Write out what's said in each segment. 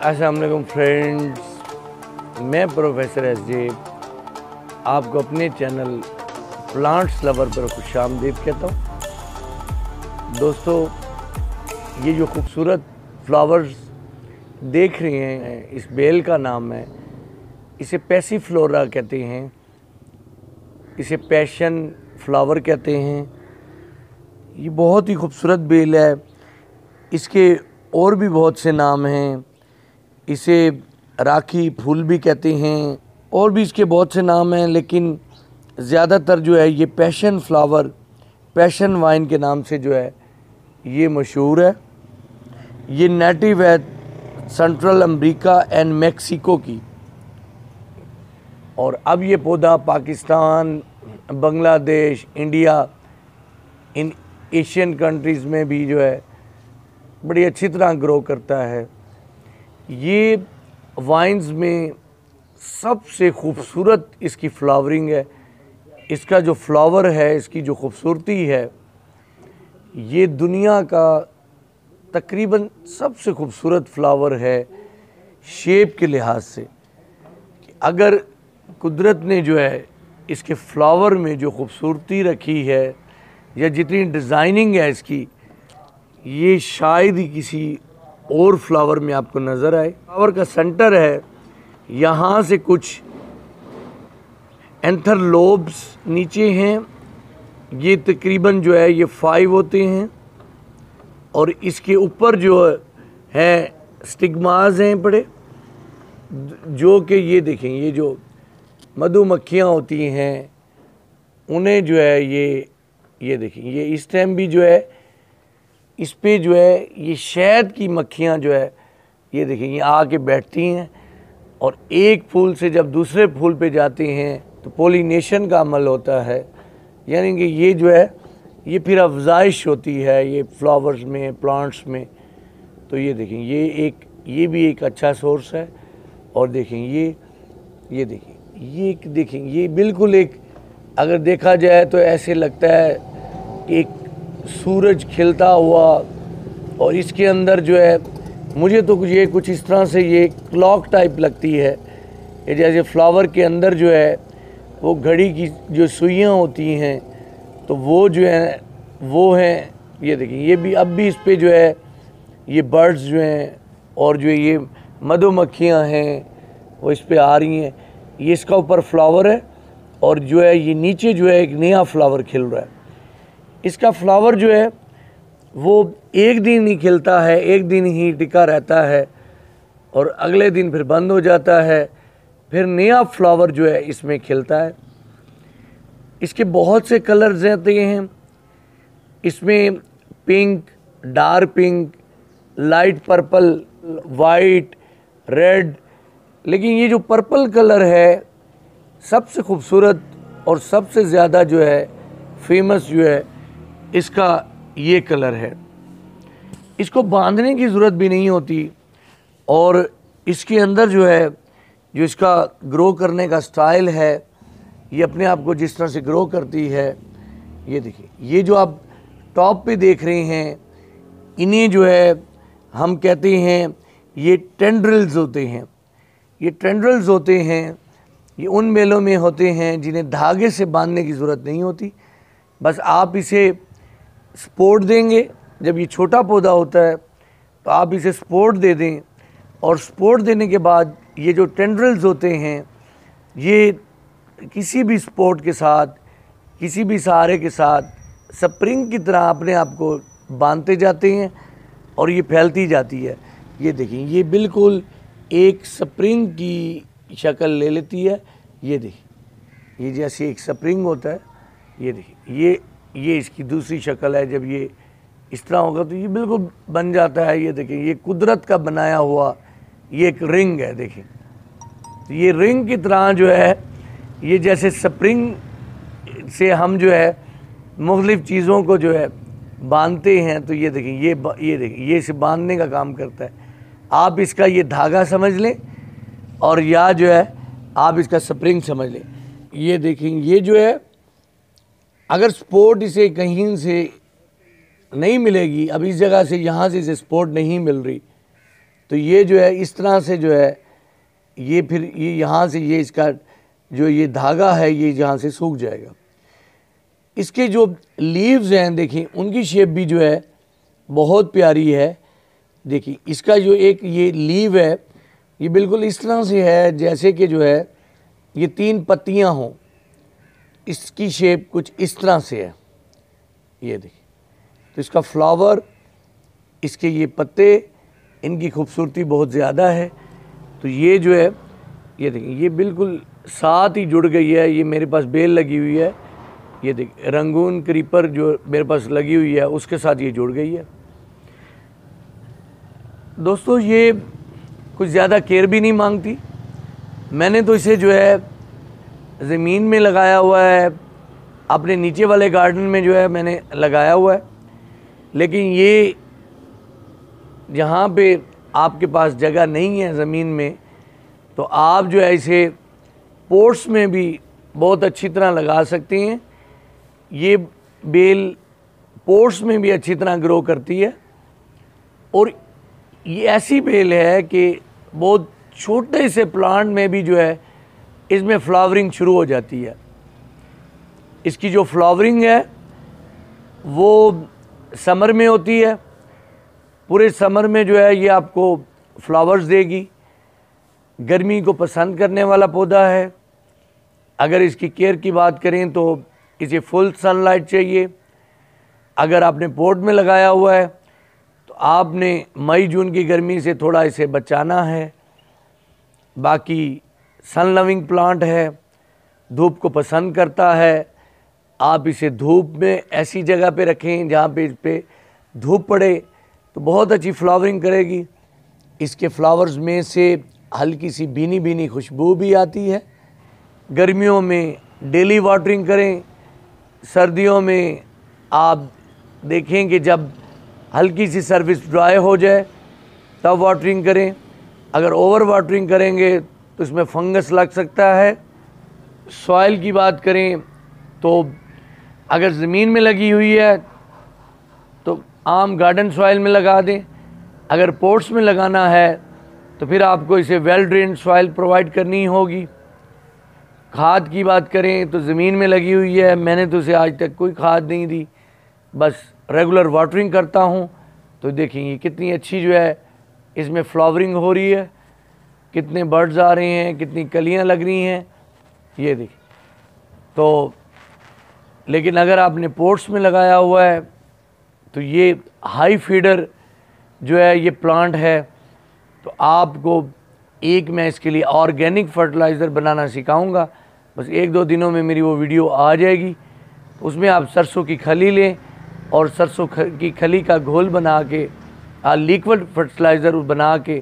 अस्सलाम वालेकुम फ्रेंड्स, मैं प्रोफेसर एसजे आपको अपने चैनल प्लांट्स लवर पर खुशामदीद कहता हूँ। दोस्तों, ये जो खूबसूरत फ्लावर्स देख रहे हैं, इस बेल का नाम है, इसे पैसीफ्लोरा कहते हैं, इसे पैशन फ्लावर कहते हैं। ये बहुत ही खूबसूरत बेल है। इसके और भी बहुत से नाम हैं। इसे राखी फूल भी कहते हैं, और भी इसके बहुत से नाम हैं, लेकिन ज़्यादातर जो है ये पैशन फ्लावर, पैशन वाइन के नाम से जो है ये मशहूर है। ये नेटिव है सेंट्रल अमेरिका एंड मेक्सिको की, और अब ये पौधा पाकिस्तान, बांग्लादेश, इंडिया, इन एशियन कंट्रीज़ में भी जो है बड़ी अच्छी तरह ग्रो करता है। ये वाइन्स में सबसे खूबसूरत इसकी फ्लावरिंग है। इसका जो फ्लावर है, इसकी जो खूबसूरती है, ये दुनिया का तकरीबन सबसे खूबसूरत फ्लावर है शेप के लिहाज से। अगर कुदरत ने जो है इसके फ्लावर में जो खूबसूरती रखी है या जितनी डिज़ाइनिंग है इसकी, ये शायद ही किसी और फ्लावर में आपको नज़र आए। फ्लावर का सेंटर है, यहाँ से कुछ एंथर लोब्स नीचे हैं, ये तकरीबन जो है ये 5 होते हैं, और इसके ऊपर जो है स्टिग्मास हैं बड़े, जो कि ये देखें, ये जो मधुमक्खियाँ होती हैं उन्हें जो है ये देखें, ये इस टाइम भी जो है इस पे जो है ये शहद की मक्खियाँ जो है ये देखें, ये आके बैठती हैं, और एक फूल से जब दूसरे फूल पे जाते हैं तो पोलिनेशन का अमल होता है, यानी कि ये जो है ये फिर अफजाइश होती है ये फ्लावर्स में, प्लांट्स में। तो ये देखें, ये भी एक अच्छा सोर्स है। और देखें ये देखें, देखें ये बिल्कुल एक, अगर देखा जाए तो ऐसे लगता है कि एक सूरज खिलता हुआ, और इसके अंदर जो है मुझे तो ये कुछ इस तरह से ये क्लॉक टाइप लगती है, ये जैसे फ्लावर के अंदर जो है वो घड़ी की जो सुइयाँ होती हैं, तो वो जो है वो हैं। ये देखिए, ये भी अब भी इस पे जो है ये बर्ड्स जो हैं और जो ये मधुमक्खियाँ हैं वो इस पे आ रही हैं। ये इसका ऊपर फ्लावर है, और जो है ये नीचे जो है एक नया फ्लावर खिल रहा है। इसका फ्लावर जो है वो एक दिन ही खिलता है, एक दिन ही टिका रहता है, और अगले दिन फिर बंद हो जाता है, फिर नया फ्लावर जो है इसमें खिलता है। इसके बहुत से कलर्स रहते हैं, इसमें pink, dark pink, light purple, white, red, लेकिन ये जो पर्पल कलर है सबसे खूबसूरत और सबसे ज़्यादा जो है फेमस जो है इसका ये कलर है। इसको बांधने की ज़रूरत भी नहीं होती, और इसके अंदर जो है जो इसका ग्रो करने का स्टाइल है, ये अपने आप को जिस तरह से ग्रो करती है, ये देखिए, ये जो आप टॉप पे देख रहे हैं, इन्हें जो है हम कहते हैं ये टेंड्रिल्स होते हैं। ये टेंड्रिल्स होते हैं, ये उन बेलों में होते हैं जिन्हें धागे से बांधने की ज़रूरत नहीं होती। बस आप इसे सपोर्ट देंगे, जब ये छोटा पौधा होता है तो आप इसे सपोर्ट दे दें, और सपोर्ट देने के बाद ये जो टेंड्रिल्स होते हैं ये किसी भी सपोर्ट के साथ, किसी भी सहारे के साथ स्प्रिंग की तरह अपने आप को बांधते जाते हैं, और ये फैलती जाती है। ये देखिए, ये बिल्कुल एक स्प्रिंग की शक्ल ले लेती है। ये देखिए, ये जैसे एक स्प्रिंग होता है, ये देखिए, ये इसकी दूसरी शक्ल है। जब ये इस तरह होगा तो ये बिल्कुल बन जाता है। ये देखिए, ये कुदरत का बनाया हुआ ये एक रिंग है। देखिए, तो ये रिंग की तरह जो है, ये जैसे स्प्रिंग से हम जो है मुख्तलिफ़ चीज़ों को जो है बांधते हैं, तो ये देखिए, ये देखिए, ये इसे बांधने का काम करता है। आप इसका ये धागा समझ लें, और या जो है आप इसका स्प्रिंग समझ लें। ये देखें, ये जो है अगर स्पोर्ट इसे कहीं से नहीं मिलेगी, अब इस जगह से यहाँ से इसे सपोर्ट नहीं मिल रही, तो ये जो है इस तरह से जो है ये फिर ये यहाँ से ये इसका जो ये धागा है ये यहाँ से सूख जाएगा। इसके जो लीव्स हैं देखिए उनकी शेप भी जो है बहुत प्यारी है। देखिए इसका जो एक ये लीव है ये बिल्कुल इस तरह से है जैसे कि जो है ये 3 पत्तियां हों, इसकी शेप कुछ इस तरह से है। ये देखिए, तो इसका फ्लावर, इसके ये पत्ते, इनकी खूबसूरती बहुत ज़्यादा है। तो ये जो है ये देखिए ये बिल्कुल साथ ही जुड़ गई है। ये मेरे पास बेल लगी हुई है, ये देखिए रंगून क्रीपर जो मेरे पास लगी हुई है उसके साथ ये जुड़ गई है। दोस्तों ये कुछ ज़्यादा केयर भी नहीं मांगती। मैंने तो इसे जो है ज़मीन में लगाया हुआ है, अपने नीचे वाले गार्डन में जो है मैंने लगाया हुआ है। लेकिन ये जहाँ पे आपके पास जगह नहीं है ज़मीन में, तो आप जो है इसे पोट्स में भी बहुत अच्छी तरह लगा सकते हैं। ये बेल पोट्स में भी अच्छी तरह ग्रो करती है और ये ऐसी बेल है कि बहुत छोटे से प्लांट में भी जो है इसमें फ्लावरिंग शुरू हो जाती है। इसकी जो फ्लावरिंग है वो समर में होती है, पूरे समर में जो है ये आपको फ्लावर्स देगी। गर्मी को पसंद करने वाला पौधा है। अगर इसकी केयर की बात करें तो इसे फुल सनलाइट चाहिए। अगर आपने पॉट में लगाया हुआ है तो आपने मई जून की गर्मी से थोड़ा इसे बचाना है। बाकी सन लविंग प्लांट है, धूप को पसंद करता है। आप इसे धूप में ऐसी जगह पे रखें जहाँ पे इस पे धूप पड़े तो बहुत अच्छी फ्लावरिंग करेगी। इसके फ्लावर्स में से हल्की सी भीनी भीनी खुशबू भी आती है। गर्मियों में डेली वाटरिंग करें, सर्दियों में आप देखें कि जब हल्की सी सर्विस ड्राई हो जाए तब वाटरिंग करें। अगर ओवर वाटरिंग करेंगे तो इसमें फंगस लग सकता है। सॉइल की बात करें तो अगर ज़मीन में लगी हुई है तो आम गार्डन सॉइल में लगा दें। अगर पोट्स में लगाना है तो फिर आपको इसे वेल ड्रेन्ड सॉइल प्रोवाइड करनी होगी। खाद की बात करें तो ज़मीन में लगी हुई है, मैंने तो इसे आज तक कोई खाद नहीं दी, बस रेगुलर वाटरिंग करता हूँ। तो देखिए कितनी अच्छी जो है इसमें फ्लावरिंग हो रही है, कितने बर्ड्स आ रहे हैं, कितनी कलियाँ लग रही हैं, ये देखिए। तो लेकिन अगर आपने पोट्स में लगाया हुआ है तो ये हाई फीडर जो है ये प्लांट है, तो आपको एक मैं इसके लिए ऑर्गेनिक फर्टिलाइज़र बनाना सिखाऊंगा। बस 1-2 दिनों में मेरी वो वीडियो आ जाएगी। उसमें आप सरसों की खली लें और सरसों की खली का घोल बना के लिक्विड फर्टिलाइज़र बना के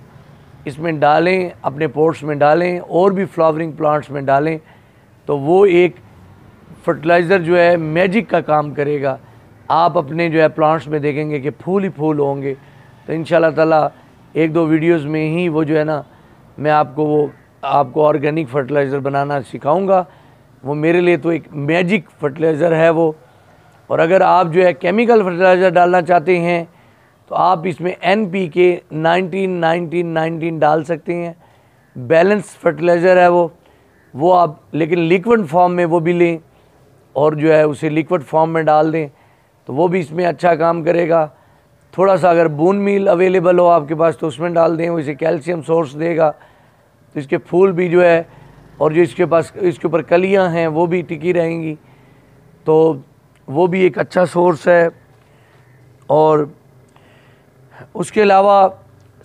इसमें डालें, अपने पोट्स में डालें और भी फ्लावरिंग प्लांट्स में डालें, तो वो एक फर्टिलाइज़र जो है मैजिक का काम करेगा। आप अपने जो है प्लांट्स में देखेंगे कि फूल ही फूल होंगे। तो इंशाल्लाह ताला 1-2 वीडियोस में ही वो जो है ना मैं आपको ऑर्गेनिक फर्टिलाइज़र बनाना सिखाऊंगा। वो मेरे लिए तो एक मैजिक फर्टिलाइज़र है वो। और अगर आप जो है केमिकल फर्टिलाइज़र डालना चाहते हैं तो आप इसमें NPK 19-19-19 डाल सकते हैं। बैलेंस फर्टिलाइज़र है वो आप लेकिन लिक्विड फॉर्म में वो भी लें और जो है उसे लिक्विड फॉर्म में डाल दें तो वो भी इसमें अच्छा काम करेगा। थोड़ा सा अगर बोन मील अवेलेबल हो आपके पास तो उसमें डाल दें, वो इसे कैल्शियम सोर्स देगा। तो इसके फूल भी जो है और जो इसके ऊपर कलियां हैं वो भी टिकी रहेंगी, तो वो भी एक अच्छा सोर्स है। और उसके अलावा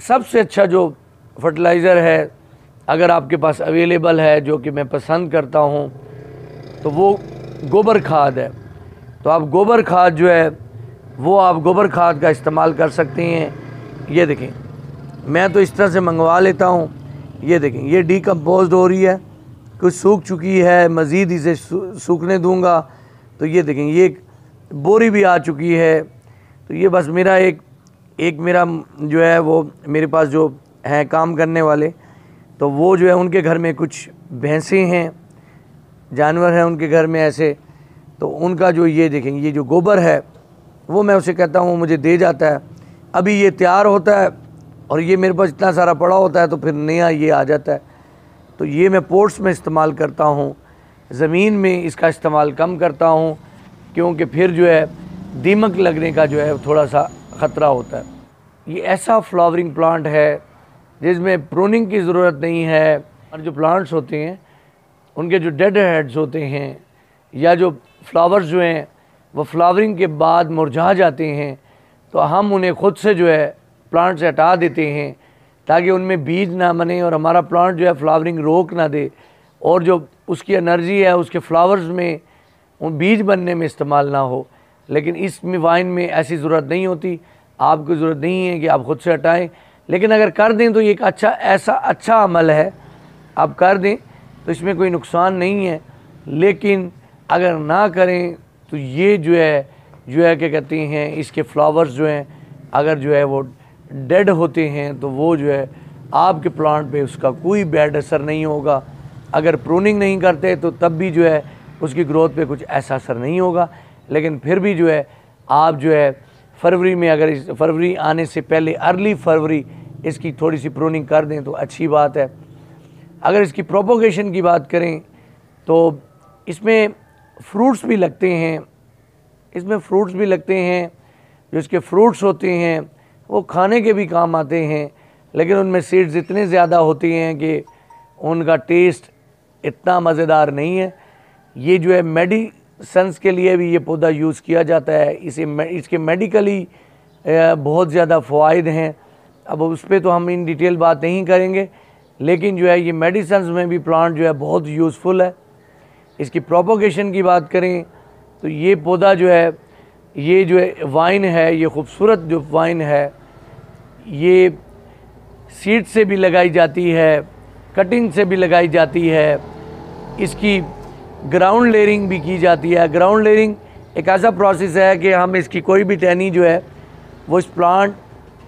सबसे अच्छा जो फर्टिलाइज़र है अगर आपके पास अवेलेबल है, जो कि मैं पसंद करता हूँ, तो वो गोबर खाद है। तो आप गोबर खाद जो है वो आप गोबर खाद का इस्तेमाल कर सकते हैं। ये देखें मैं तो इस तरह से मंगवा लेता हूँ। ये देखें ये डीकम्पोज्ड हो रही है, कुछ सूख चुकी है, मज़ीद इसे सूखने दूंगा। तो ये देखें ये एक बोरी भी आ चुकी है। तो ये बस मेरा एक मेरा जो है वो मेरे पास जो हैं काम करने वाले, तो वो जो है उनके घर में कुछ भैंसें हैं, जानवर हैं उनके घर में ऐसे, तो उनका जो ये देखें ये जो गोबर है वो मैं उसे कहता हूँ मुझे दे जाता है। अभी ये तैयार होता है और ये मेरे पास इतना सारा पड़ा होता है तो फिर नया ये आ जाता है। तो ये मैं पोट्स में इस्तेमाल करता हूँ, ज़मीन में इसका इस्तेमाल कम करता हूँ, क्योंकि फिर जो है दीमक लगने का जो है थोड़ा सा ख़तरा होता है। ये ऐसा फ्लावरिंग प्लांट है जिसमें प्रूनिंग की ज़रूरत नहीं है। और जो प्लांट्स होते हैं उनके जो डेड हेड्स होते हैं या जो फ्लावर्स जो हैं वो फ्लावरिंग के बाद मुरझा जाते हैं, तो हम उन्हें ख़ुद से जो है प्लांट से हटा देते हैं ताकि उनमें बीज ना बने और हमारा प्लांट जो है फ्लावरिंग रोक ना दे, और जो उसकी एनर्जी है उसके फ्लावर्स में उन बीज बनने में इस्तेमाल ना हो। लेकिन इस वाइन में ऐसी ज़रूरत नहीं होती, आपको ज़रूरत नहीं है कि आप ख़ुद से हटाएं। लेकिन अगर कर दें तो ये एक अच्छा अमल है, आप कर दें तो इसमें कोई नुकसान नहीं है। लेकिन अगर ना करें तो ये जो है क्या कहते हैं, इसके फ्लावर्स जो हैं अगर जो है वो डेड होते हैं तो वो जो है आपके प्लांट पे उसका कोई बैड असर नहीं होगा। अगर प्रूनिंग नहीं करते तो तब भी जो है उसकी ग्रोथ पे कुछ ऐसा असर नहीं होगा। लेकिन फिर भी जो है आप जो है फरवरी में, अगर इस फरवरी आने से पहले अर्ली फरवरी इसकी थोड़ी सी प्रूनिंग कर दें तो अच्छी बात है। अगर इसकी प्रोपोगेशन की बात करें तो इसमें फ्रूट्स भी लगते हैं, जो इसके फ्रूट्स होते हैं वो खाने के भी काम आते हैं, लेकिन उनमें सीड्स इतने ज़्यादा होते हैं कि उनका टेस्ट इतना मज़ेदार नहीं है। ये जो है मेडिसन्स के लिए भी ये पौधा यूज़ किया जाता है। इसके मेडिकली बहुत ज़्यादा फ़वाइद हैं। अब उस पर तो हम इन डिटेल बात नहीं करेंगे, लेकिन जो है ये मेडिसन्स में भी प्लांट जो है बहुत यूज़फुल है। इसकी प्रोपोगेशन की बात करें तो ये पौधा जो है, ये जो है वाइन है, ये खूबसूरत जो वाइन है, ये सीड से भी लगाई जाती है, कटिंग से भी लगाई जाती है, इसकी ग्राउंड लेयरिंग भी की जाती है। ग्राउंड लेयरिंग एक ऐसा प्रोसेस है कि हम इसकी कोई भी टहनी जो है वो इस प्लांट,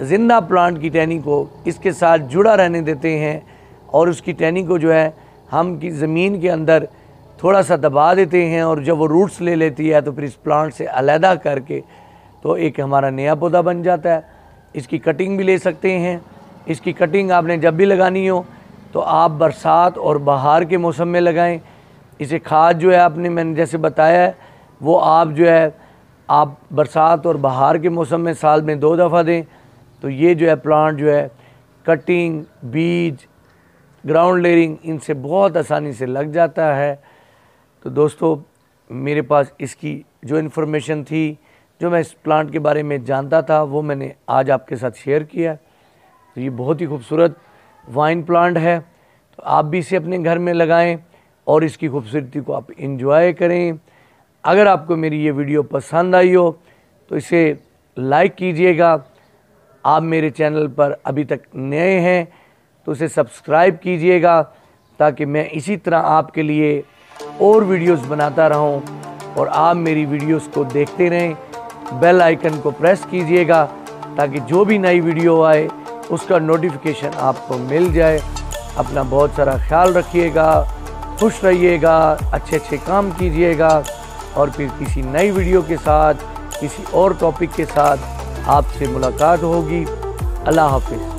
ज़िंदा प्लांट की टहनी को इसके साथ जुड़ा रहने देते हैं और उसकी टहनी को जो है हम की ज़मीन के अंदर थोड़ा सा दबा देते हैं, और जब वो रूट्स ले लेती है तो फिर इस प्लांट से अलहदा करके तो एक हमारा नया पौधा बन जाता है। इसकी कटिंग भी ले सकते हैं। इसकी कटिंग आपने जब भी लगानी हो तो आप बरसात और बहार के मौसम में लगाएं। इसे खाद जो है मैंने जैसे बताया है वो आप जो है आप बरसात और बहार के मौसम में साल में 2 दफ़ा दें, तो ये जो है प्लांट जो है कटिंग, बीज, ग्राउंड लेयरिंग इनसे बहुत आसानी से लग जाता है। तो दोस्तों मेरे पास इसकी जो इन्फॉर्मेशन थी, जो मैं इस प्लांट के बारे में जानता था, वो मैंने आज आपके साथ शेयर किया। तो ये बहुत ही खूबसूरत वाइन प्लांट है, तो आप भी इसे अपने घर में लगाएं और इसकी खूबसूरती को आप इंजॉय करें। अगर आपको मेरी ये वीडियो पसंद आई हो तो इसे लाइक कीजिएगा। आप मेरे चैनल पर अभी तक नए हैं तो इसे सब्सक्राइब कीजिएगा, ताकि मैं इसी तरह आपके लिए और वीडियोस बनाता रहूं और आप मेरी वीडियोस को देखते रहें। बेल आइकन को प्रेस कीजिएगा ताकि जो भी नई वीडियो आए उसका नोटिफिकेशन आपको मिल जाए। अपना बहुत सारा ख्याल रखिएगा, खुश रहिएगा, अच्छे काम कीजिएगा, और फिर किसी नई वीडियो के साथ, किसी और टॉपिक के साथ आपसे मुलाकात होगी। अल्लाह हाफिज़।